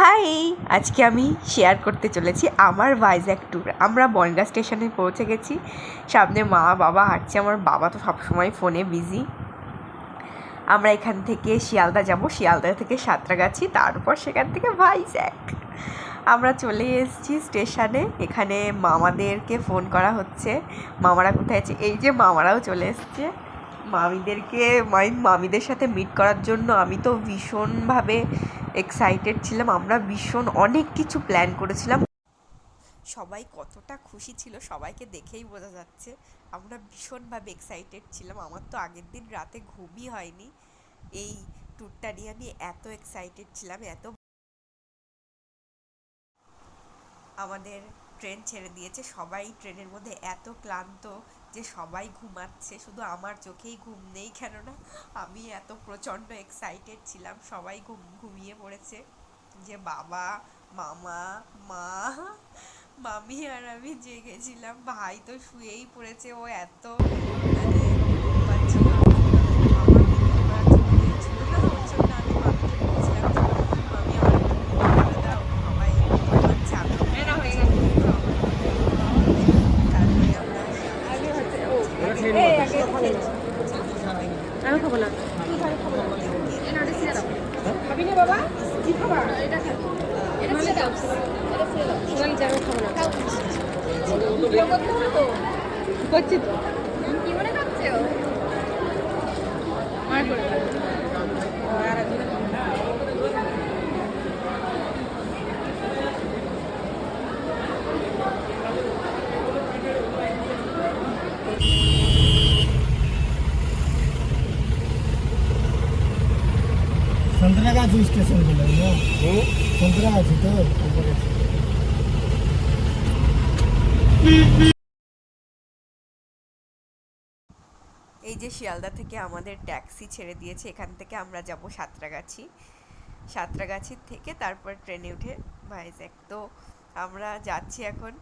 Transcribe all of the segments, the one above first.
High, আজকে আমি share করতে চলেছি আমার ভাইজ্যাক ট্যুর। আমরা বনগাঁ স্টেশনে পৌঁছে গেছি। সামনে মা বাবা হাঁটছে, আমার বাবা তো সবসময় ফোনে বিজি। আমরা এখান থেকে শিয়ালদা যাব, শিয়ালদা থেকে সাঁতরাগাছি, তারপর সেখান থেকে ভাইজ্যাক। আমরা চলে এসেছি স্টেশনে। এখানে মামাদেরকে ফোন করা হচ্ছে, মামারা কোথায় আছে। এই যে মামারাও চলে এসছে। মামিদের সাথে মিট করার জন্য আমি তো ভীষণভাবে এক্সাইটেড ছিলাম। আমরা ভীষণ অনেক কিছু প্ল্যান করেছিলাম। সবাই কতটা খুশি ছিল সবাইকে দেখেই বোঝা যাচ্ছে। আমরা ভীষণভাবে এক্সাইটেড ছিলাম। আমার তো আগের দিন রাতে ঘুমই হয়নি। এই ট্যুরটা নিয়ে আমি এত এক্সাইটেড ছিলাম। আমাদের ট্রেন ছেড়ে দিয়েছে, সবাই ট্রেনের মধ্যে এত ক্লান্ত যে সবাই ঘুমাচ্ছে, শুধু আমার চোখেই ঘুম নেই, কেননা আমি এত প্রচণ্ড এক্সাইটেড ছিলাম। সবাই ঘুমিয়ে পড়েছে, যে বাবা, মামা, মা, মামি আর আমি জেগেছিলাম। ভাই তো শুয়েই পড়েছে, ও এত মানে ঘুমাচ্ছিল। আমার ঘুম করার জন্য ছিল না, ওর জন্য আমি মামিকে বলছিলাম যে মামি আমার একটু ঘুম করে দাও, সবাই ঘুমাচ্ছে, আমি আমি খাবো না, খাবি না বাবা, কি খাবা? এটা খাবো, এটা ছেড়ে দাও, এটা ছেড়ে দাও, আমি যাবো, খাবো না, করছি তো কি মনে করছে ও মার করে संतरागाछी स्टेशन बोला ना, संतरागाछी तो এই যে শিয়ালদা থেকে আমাদের ট্যাক্সি ছেড়ে দিয়েছে, এখান থেকে আমরা যাব সাঁতরাগাছি। সাঁতরাগাছির থেকে তারপর ট্রেনে উঠে ভাইজ্যাক। তো আমরা যাচ্ছি এখন।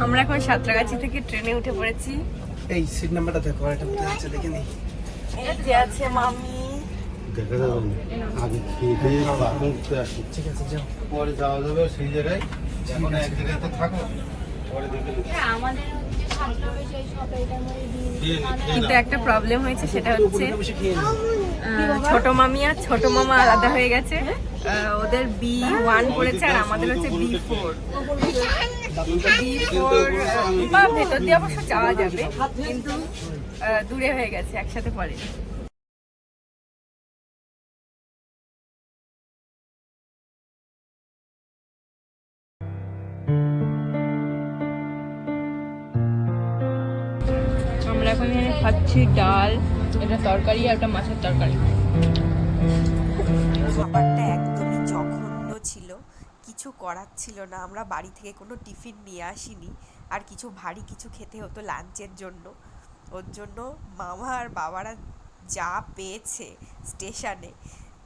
আমরা এখন সাঁতরাগাছি থেকে ট্রেনে উঠে পড়েছি। এই সিট নাম্বারটা দেখো, এটা কোথায় আছে দেখে নি। এই যে আছে মামি। দেখা যাবে না, আগে খেয়ে বাথরুম করতে আসি। ঠিক আছে, যাও। পরে যাওয়া যাবে সেই জায়গায়, এখন এক জায়গায় তো থাকো, পরে দেখে নিচ্ছি। কিন্তু একটা প্রবলেম হয়েছে, সেটা হচ্ছে বসে খেয়ে নাও। ছোট মামি আর ছোট মামা আলাদা হয়ে গেছে। ওদের B1 পড়েছে আর আমাদের হচ্ছে B4। বা ভেতর দিয়ে অবশ্য যাওয়া যাবে, কিন্তু দূরে হয়ে গেছে, একসাথে পড়েনি। আমরা এখন এখানে খাচ্ছি ডাল, এটা তরকারি আর একটা মাছের তরকারি। খাবারটা একদমই জঘন্য ছিল, কিছু করার ছিল না। আমরা বাড়ি থেকে কোনো টিফিন নিয়ে আসিনি, আর কিছু ভারী কিছু খেতে হতো লাঞ্চের জন্য। ওর জন্য মামা আর বাবারা যা পেয়েছে স্টেশনে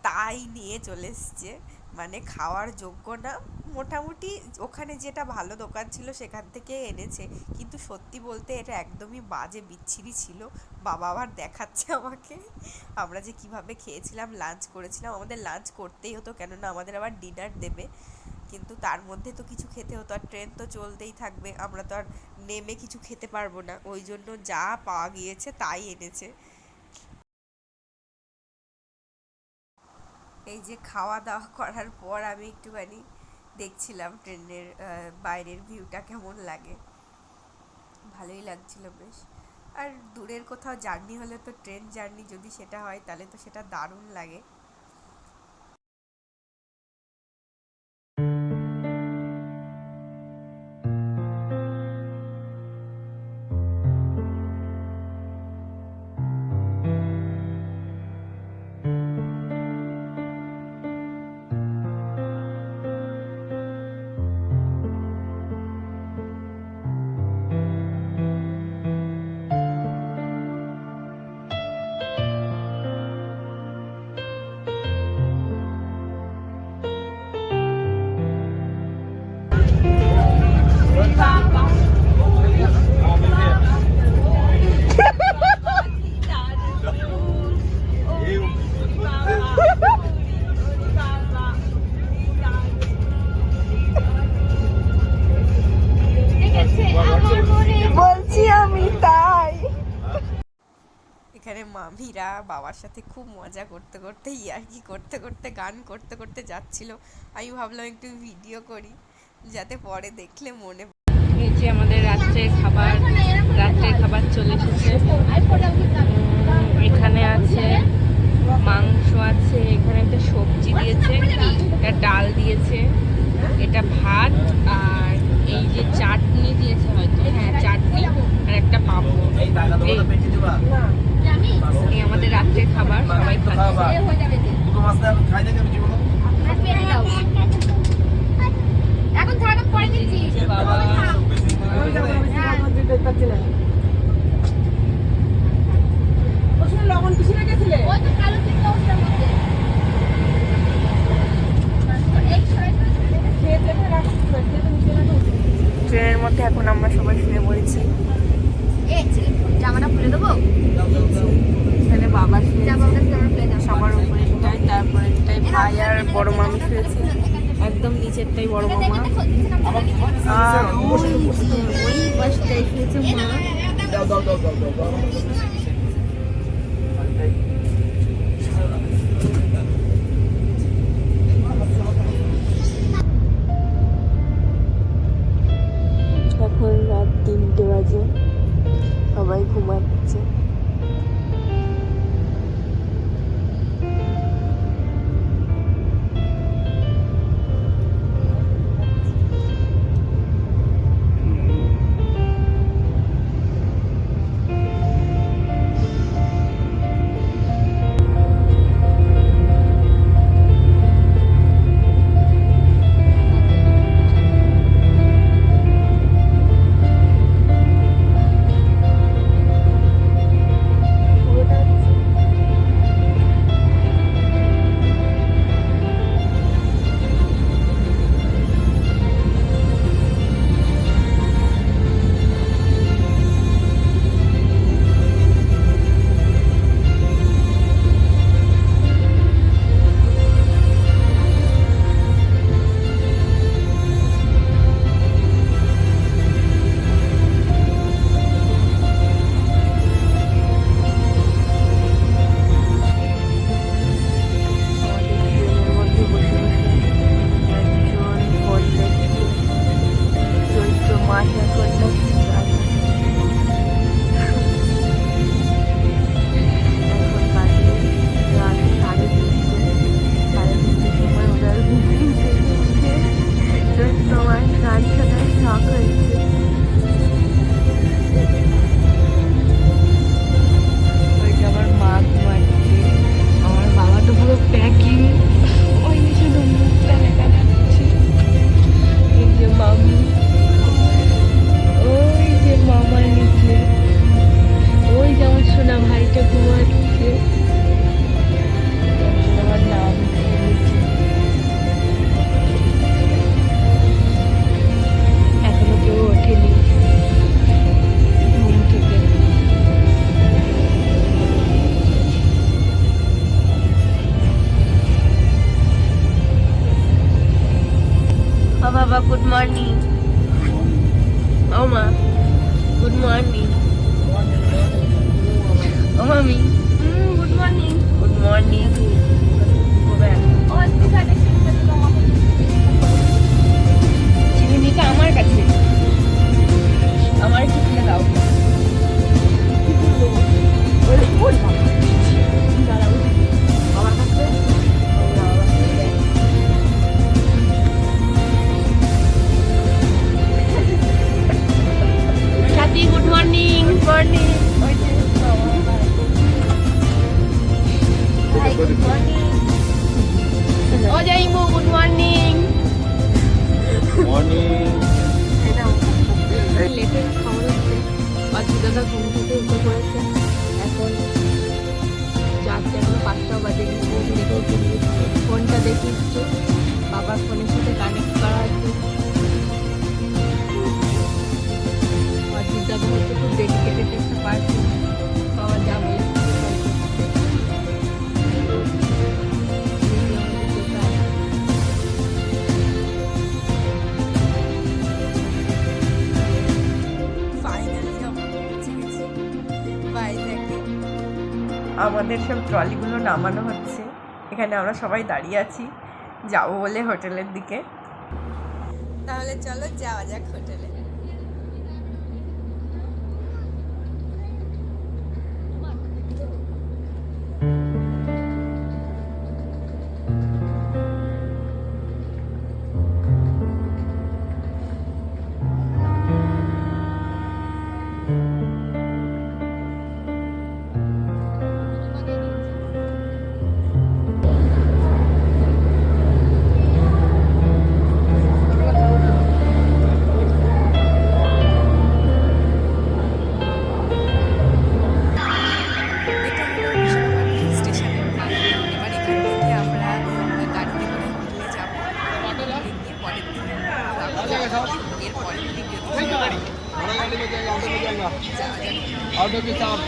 তাই নিয়ে চলে এসছে, মানে খাওয়ার যোগ্য না। মোটামুটি ওখানে যেটা ভালো দোকান ছিল সেখান থেকে এনেছে, কিন্তু সত্যি বলতে এটা একদমই বাজে, বিচ্ছিরি ছিল। বাবা আবার দেখাচ্ছে আমাকে আমরা যে কিভাবে খেয়েছিলাম, লাঞ্চ করেছিলাম। আমাদের লাঞ্চ করতেই হতো, কেননা আমাদের আবার ডিনার দেবে, কিন্তু তার মধ্যে তো কিছু খেতে হতো, আর ট্রেন তো চলতেই থাকবে, আমরা তো আর নেমে কিছু খেতে পারবো না। ওই জন্য যা পাওয়া গিয়েছে তাই এনেছে। এই যে খাওয়া দাওয়া করার পর আমি একটুখানি দেখছিলাম ট্রেনের বাইরের ভিউটা কেমন লাগে। ভালোই লাগছিল বেশ। আর দূরের কোথাও জার্নি হলে তো, ট্রেন জার্নি যদি সেটা হয় তাহলে তো সেটা দারুণ লাগে। মামিরা বাবার সাথে খুব মজা করতে করতে ইয়ার্কি করতে করতে গান করতে করতে যাচ্ছিল। আমি ভাবলাম একটু ভিডিও করি যাতে পরে দেখলে মনে। এই যে আমাদের রাত্রের খাবার চলে এসেছে। এখানে আছে মাংস আছে, এখানে একটা সবজি দিয়েছে, একটা ডাল দিয়েছে, এটা ভাত, আর এই যে চাটনি দিয়েছে, হয়তো হ্যাঁ চাটনি, আর একটা পাঁপড়। এই আমাদের রাত্রের খাবার, সবাই খাচ্ছে। বাবা লবণ পিছিয়ে রেখেছিলে ট্রেনের মধ্যে এখন আমরা সবাই শুয়ে পড়েছি। জামাটা খুলে দেবো, এখানে বাবা শুয়েছে সবার উপরেরটাই, তারপরেরটাই ভাই আর বড় মামি শুয়েছে, একদম নিচেরটাই বড় মামা, আর ওই পাশটাই শুয়েছে মা। এখন রাত 3টে বাজে, সবাই ঘুমাচ্ছে। Baba, good morning. Oma, good morning. Oh, mommy. Good morning. Good morning. Go back. চিনিটা আমার কাছে, আমার কিনে দাও। আমার কাছে Shati, good morning. Good morning. Hi, good morning. Oh, Jaimu, good morning. Morning. লেটের খবর হচ্ছে অদ্ভুততা ঘুম থেকে উঠে পড়েছে, এখন যাচ্ছে, এখন 5টা বাজে, ফোনটা দেখি একটু, বাবার ফোনের সাথে কানেক্ট করা আছে। অদ্ভুততা হচ্ছে খুব ডেডিকেটেড একটা পার্সন, বাবা যা বলে আমাদের সব ট্রলিগুলো নামানো হচ্ছে। এখানে আমরা সবাই দাঁড়িয়ে আছি যাবো বলে হোটেলের দিকে। তাহলে চলো যাওয়া যাক হোটেলে। এটা হলো মুর্শিদাবাদ হিল স্টেশনের ওখানে। এবার এখান থেকে আমরা গাড়িতে করে হোটেলে যাবো। হোটেলে গিয়ে পরের দিন এর পরের দিন যাওয়া যাক। ऑटो के साथ